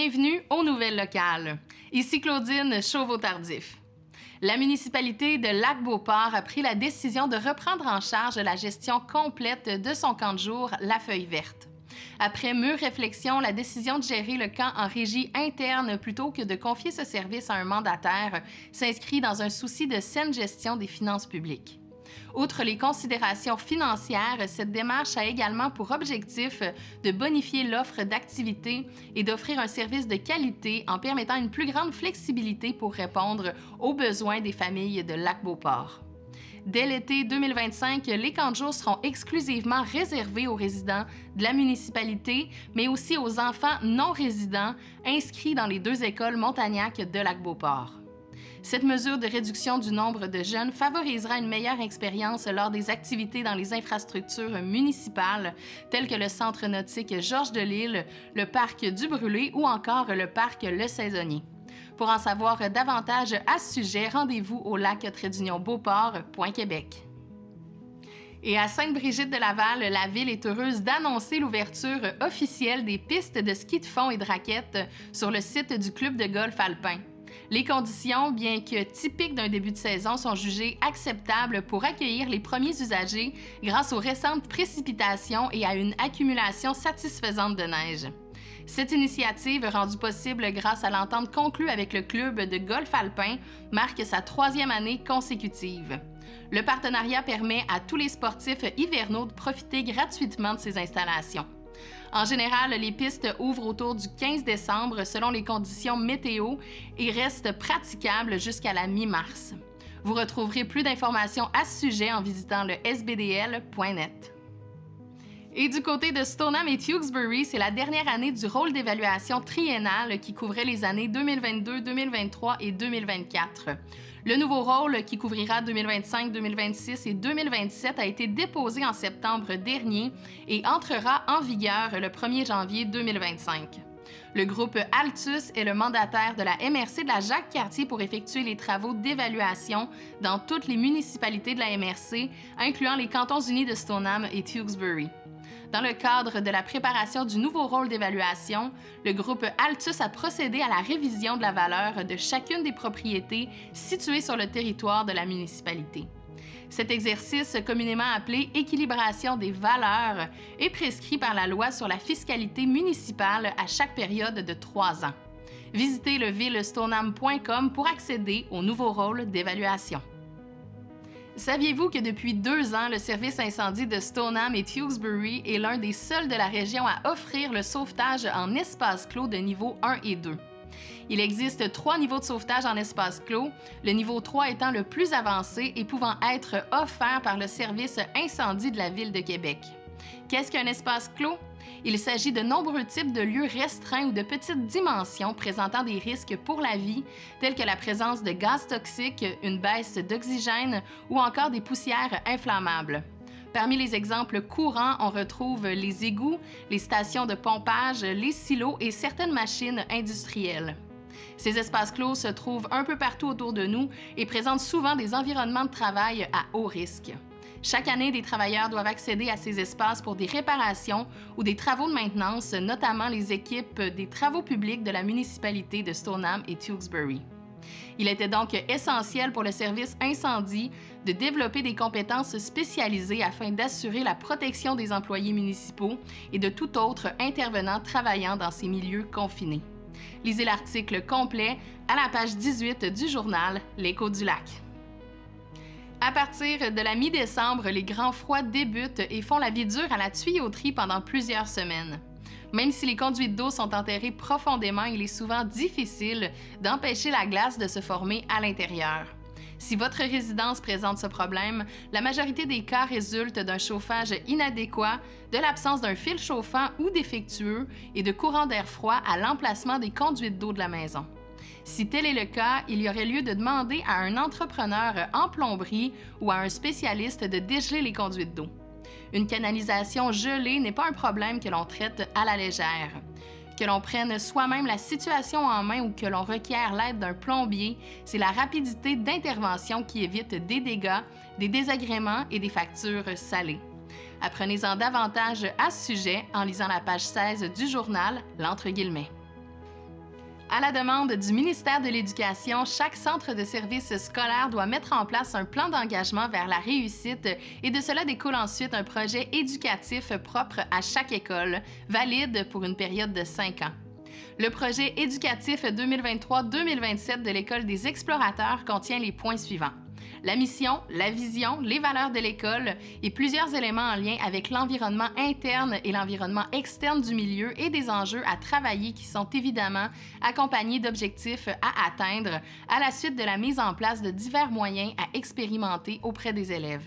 Bienvenue aux nouvelles locales. Ici Claudine Chauveau-Tardif. La municipalité de Lac-Beauport a pris la décision de reprendre en charge la gestion complète de son camp de jour, la Feuille Verte. Après mûre réflexion, la décision de gérer le camp en régie interne plutôt que de confier ce service à un mandataire s'inscrit dans un souci de saine gestion des finances publiques. Outre les considérations financières, cette démarche a également pour objectif de bonifier l'offre d'activités et d'offrir un service de qualité en permettant une plus grande flexibilité pour répondre aux besoins des familles de Lac-Beauport. Dès l'été 2025, les camps de jour seront exclusivement réservés aux résidents de la municipalité, mais aussi aux enfants non résidents inscrits dans les 2 écoles Montagnac de Lac-Beauport. Cette mesure de réduction du nombre de jeunes favorisera une meilleure expérience lors des activités dans les infrastructures municipales, telles que le Centre nautique Georges-de-L'Île, le Parc du Brûlé ou encore le Parc Le Saisonnier. Pour en savoir davantage à ce sujet, rendez-vous au lac-beauport.québec. Et à Sainte-Brigitte-de-Laval, la ville est heureuse d'annoncer l'ouverture officielle des pistes de ski de fond et de raquettes sur le site du club de golf alpin. Les conditions, bien que typiques d'un début de saison, sont jugées acceptables pour accueillir les premiers usagers grâce aux récentes précipitations et à une accumulation satisfaisante de neige. Cette initiative, rendue possible grâce à l'entente conclue avec le club de golf alpin, marque sa 3e année consécutive. Le partenariat permet à tous les sportifs hivernaux de profiter gratuitement de ces installations. En général, les pistes ouvrent autour du 15 décembre selon les conditions météo et restent praticables jusqu'à la mi-mars. Vous retrouverez plus d'informations à ce sujet en visitant le sbdl.net. Et du côté de Stoneham et Tewksbury, c'est la dernière année du rôle d'évaluation triennale qui couvrait les années 2022, 2023 et 2024. Le nouveau rôle, qui couvrira 2025, 2026 et 2027, a été déposé en septembre dernier et entrera en vigueur le 1er janvier 2025. Le groupe Altus est le mandataire de la MRC de la Jacques-Cartier pour effectuer les travaux d'évaluation dans toutes les municipalités de la MRC, incluant les cantons unis de Stoneham et Tewksbury. Dans le cadre de la préparation du nouveau rôle d'évaluation, le groupe Altus a procédé à la révision de la valeur de chacune des propriétés situées sur le territoire de la municipalité. Cet exercice, communément appelé équilibration des valeurs, est prescrit par la loi sur la fiscalité municipale à chaque période de 3 ans. Visitez le villestoneham.com pour accéder au nouveau rôle d'évaluation. Saviez-vous que depuis 2 ans, le service incendie de Stoneham et Tewksbury est l'un des seuls de la région à offrir le sauvetage en espace clos de niveau 1 et 2? Il existe 3 niveaux de sauvetage en espace clos, le niveau 3 étant le plus avancé et pouvant être offert par le service incendie de la Ville de Québec. Qu'est-ce qu'un espace clos? Il s'agit de nombreux types de lieux restreints ou de petites dimensions présentant des risques pour la vie, tels que la présence de gaz toxiques, une baisse d'oxygène ou encore des poussières inflammables. Parmi les exemples courants, on retrouve les égouts, les stations de pompage, les silos et certaines machines industrielles. Ces espaces clos se trouvent un peu partout autour de nous et présentent souvent des environnements de travail à haut risque. Chaque année, des travailleurs doivent accéder à ces espaces pour des réparations ou des travaux de maintenance, notamment les équipes des travaux publics de la municipalité de Stoneham et Tewksbury. Il était donc essentiel pour le service incendie de développer des compétences spécialisées afin d'assurer la protection des employés municipaux et de tout autre intervenant travaillant dans ces milieux confinés. Lisez l'article complet à la page 18 du journal L'Écho du Lac. À partir de la mi-décembre, les grands froids débutent et font la vie dure à la tuyauterie pendant plusieurs semaines. Même si les conduites d'eau sont enterrées profondément, il est souvent difficile d'empêcher la glace de se former à l'intérieur. Si votre résidence présente ce problème, la majorité des cas résulte d'un chauffage inadéquat, de l'absence d'un fil chauffant ou défectueux et de courants d'air froid à l'emplacement des conduites d'eau de la maison. Si tel est le cas, il y aurait lieu de demander à un entrepreneur en plomberie ou à un spécialiste de dégeler les conduites d'eau. Une canalisation gelée n'est pas un problème que l'on traite à la légère. Que l'on prenne soi-même la situation en main ou que l'on requiert l'aide d'un plombier, c'est la rapidité d'intervention qui évite des dégâts, des désagréments et des factures salées. Apprenez-en davantage à ce sujet en lisant la page 16 du journal L'Entre-Guillemets. À la demande du ministère de l'Éducation, chaque centre de service scolaire doit mettre en place un plan d'engagement vers la réussite et de cela découle ensuite un projet éducatif propre à chaque école, valide pour une période de 5 ans. Le projet éducatif 2023-2027 de l'École des explorateurs contient les points suivants. La mission, la vision, les valeurs de l'école et plusieurs éléments en lien avec l'environnement interne et l'environnement externe du milieu et des enjeux à travailler qui sont évidemment accompagnés d'objectifs à atteindre à la suite de la mise en place de divers moyens à expérimenter auprès des élèves.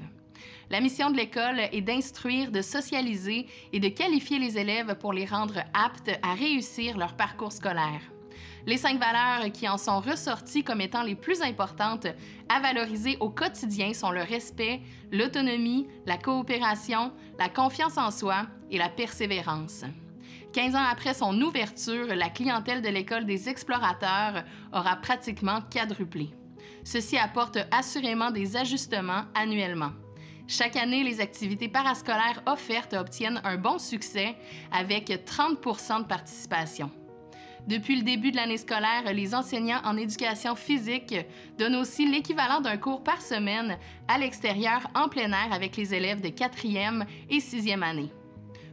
La mission de l'école est d'instruire, de socialiser et de qualifier les élèves pour les rendre aptes à réussir leur parcours scolaire. Les 5 valeurs qui en sont ressorties comme étant les plus importantes à valoriser au quotidien sont le respect, l'autonomie, la coopération, la confiance en soi et la persévérance. 15 ans après son ouverture, la clientèle de l'École des explorateurs aura pratiquement quadruplé. Ceci apporte assurément des ajustements annuellement. Chaque année, les activités parascolaires offertes obtiennent un bon succès avec 30 % de participation. Depuis le début de l'année scolaire, les enseignants en éducation physique donnent aussi l'équivalent d'un cours par semaine à l'extérieur en plein air avec les élèves de 4e et 6e année.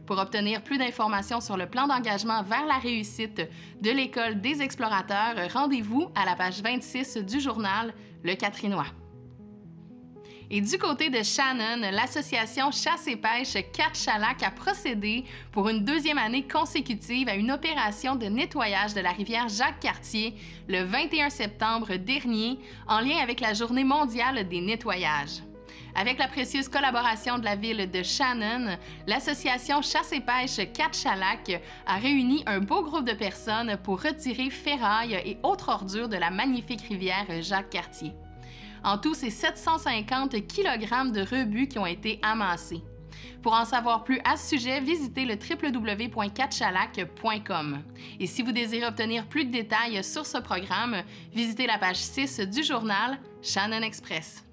Pour obtenir plus d'informations sur le plan d'engagement vers la réussite de l'École des explorateurs, rendez-vous à la page 26 du journal Le Catrinois. Et du côté de Shannon, l'association Chasse et pêche Quatre-Chalacs a procédé pour une 2e année consécutive à une opération de nettoyage de la rivière Jacques-Cartier le 21 septembre dernier en lien avec la Journée mondiale des nettoyages. Avec la précieuse collaboration de la ville de Shannon, l'association Chasse et pêche Quatre-Chalacs a réuni un beau groupe de personnes pour retirer ferrailles et autres ordures de la magnifique rivière Jacques-Cartier. En tout, c'est 750 kg de rebut qui ont été amassés. Pour en savoir plus à ce sujet, visitez le www.4chalacs.com. Et si vous désirez obtenir plus de détails sur ce programme, visitez la page 6 du journal Shannon Express.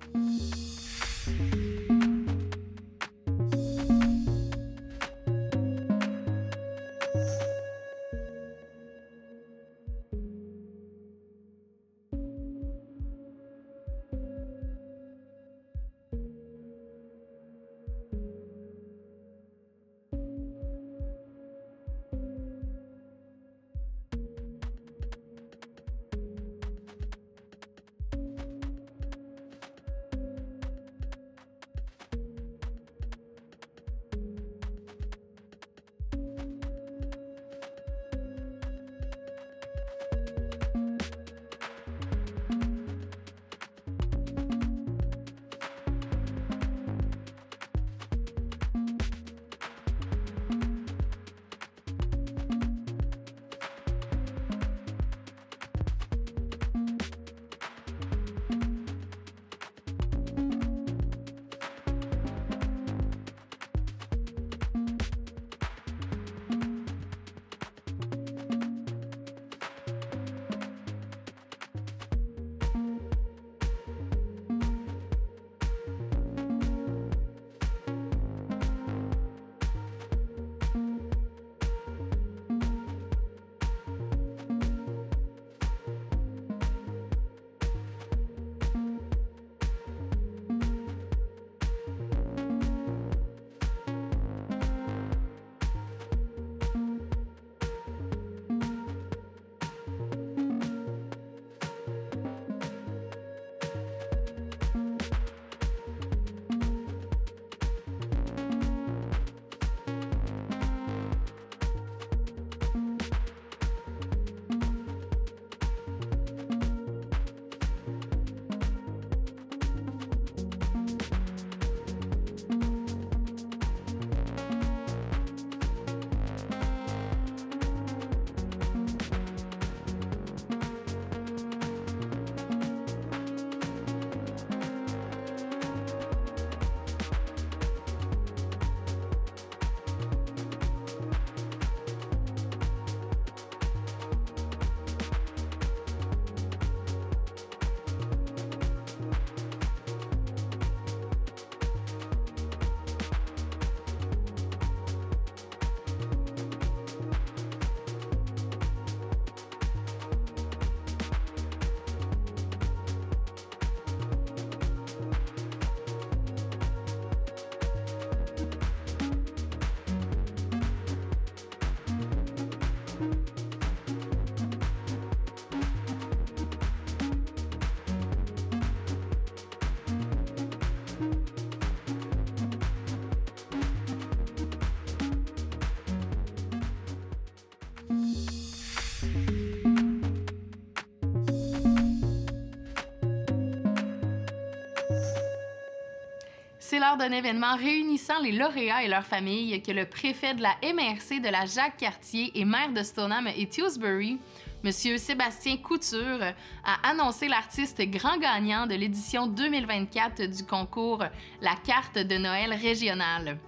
C'est lors d'un événement réunissant les lauréats et leurs familles que le préfet de la MRC de la Jacques-Cartier et maire de Stoneham et Tewsbury, M. Sébastien Couture, a annoncé l'artiste grand gagnant de l'édition 2024 du concours La carte de Noël régionale.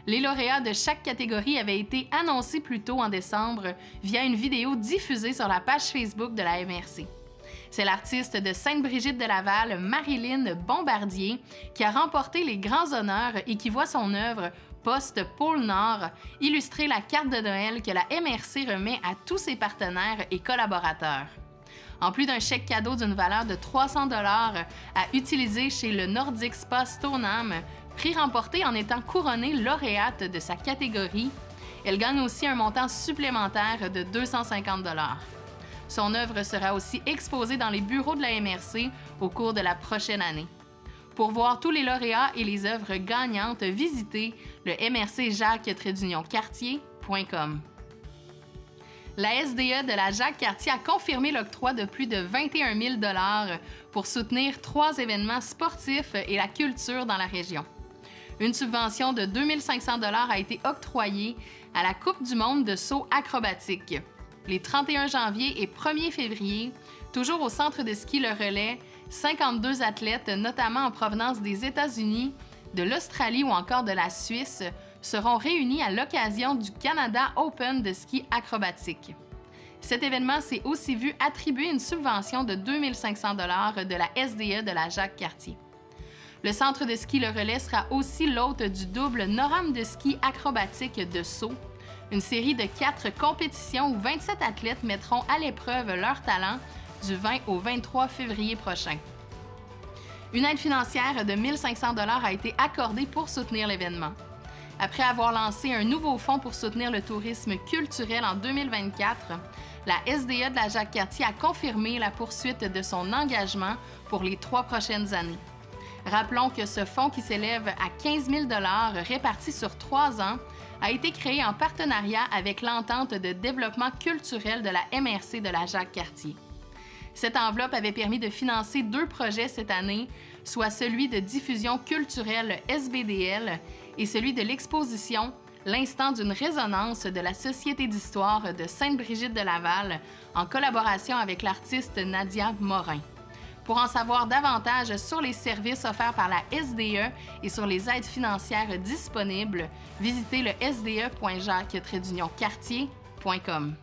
Les lauréats de chaque catégorie avaient été annoncés plus tôt en décembre via une vidéo diffusée sur la page Facebook de la MRC. C'est l'artiste de Sainte-Brigitte-de-Laval, Marilyn Bombardier, qui a remporté les grands honneurs et qui voit son œuvre Post-Pôle Nord illustrer la carte de Noël que la MRC remet à tous ses partenaires et collaborateurs. En plus d'un chèque cadeau d'une valeur de 300 $ à utiliser chez le Nordic Spa Stoneham, prix remporté en étant couronnée lauréate de sa catégorie, elle gagne aussi un montant supplémentaire de 250 $. Son œuvre sera aussi exposée dans les bureaux de la MRC au cours de la prochaine année. Pour voir tous les lauréats et les œuvres gagnantes, visitez le mrcjacques-cartier.com. La SDE de la Jacques-Cartier a confirmé l'octroi de plus de 21 000 $ pour soutenir 3 événements sportifs et la culture dans la région. Une subvention de 2 500 $ a été octroyée à la Coupe du monde de saut acrobatique. Les 31 janvier et 1er février, toujours au centre de ski Le Relais, 52 athlètes, notamment en provenance des États-Unis, de l'Australie ou encore de la Suisse, seront réunis à l'occasion du Canada Open de ski acrobatique. Cet événement s'est aussi vu attribuer une subvention de 2 500 $ de la SDE de la Jacques-Cartier. Le centre de ski Le Relais sera aussi l'hôte du double Noram de ski acrobatique de saut, une série de 4 compétitions où 27 athlètes mettront à l'épreuve leur talent du 20 au 23 février prochain. Une aide financière de 1 500 $ a été accordée pour soutenir l'événement. Après avoir lancé un nouveau fonds pour soutenir le tourisme culturel en 2024, la SDE de la Jacques-Cartier a confirmé la poursuite de son engagement pour les 3 prochaines années. Rappelons que ce fonds, qui s'élève à 15 000 $ répartis sur 3 ans, a été créé en partenariat avec l'entente de développement culturel de la MRC de la Jacques-Cartier. Cette enveloppe avait permis de financer 2 projets cette année, soit celui de diffusion culturelle SBDL et celui de l'exposition L'instant d'une résonance de la Société d'histoire de Sainte-Brigitte-de-Laval en collaboration avec l'artiste Nadia Morin. Pour en savoir davantage sur les services offerts par la SDE et sur les aides financières disponibles, visitez le sde.jacques-cartier.com.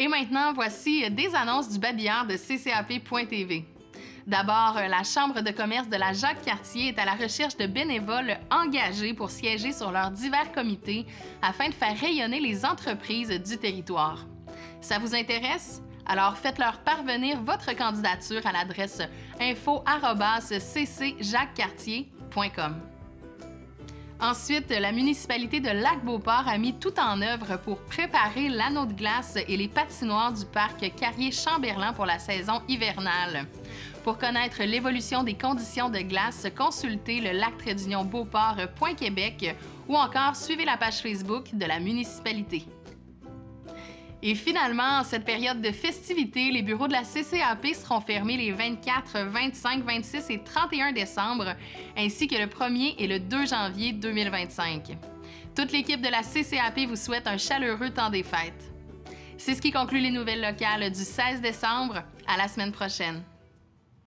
Et maintenant, voici des annonces du babillard de ccap.tv. D'abord, la Chambre de commerce de la Jacques-Cartier est à la recherche de bénévoles engagés pour siéger sur leurs divers comités afin de faire rayonner les entreprises du territoire. Ça vous intéresse? Alors faites-leur parvenir votre candidature à l'adresse info@ccjacquescartier.com. Ensuite, la municipalité de Lac-Beauport a mis tout en œuvre pour préparer l'anneau de glace et les patinoires du parc Carrier-Chamberlain pour la saison hivernale. Pour connaître l'évolution des conditions de glace, consultez le lac-beauport.québec ou encore suivez la page Facebook de la municipalité. Et finalement, en cette période de festivités, les bureaux de la CCAP seront fermés les 24, 25, 26 et 31 décembre, ainsi que le 1er et le 2 janvier 2025. Toute l'équipe de la CCAP vous souhaite un chaleureux temps des fêtes. C'est ce qui conclut les nouvelles locales du 16 décembre. À la semaine prochaine.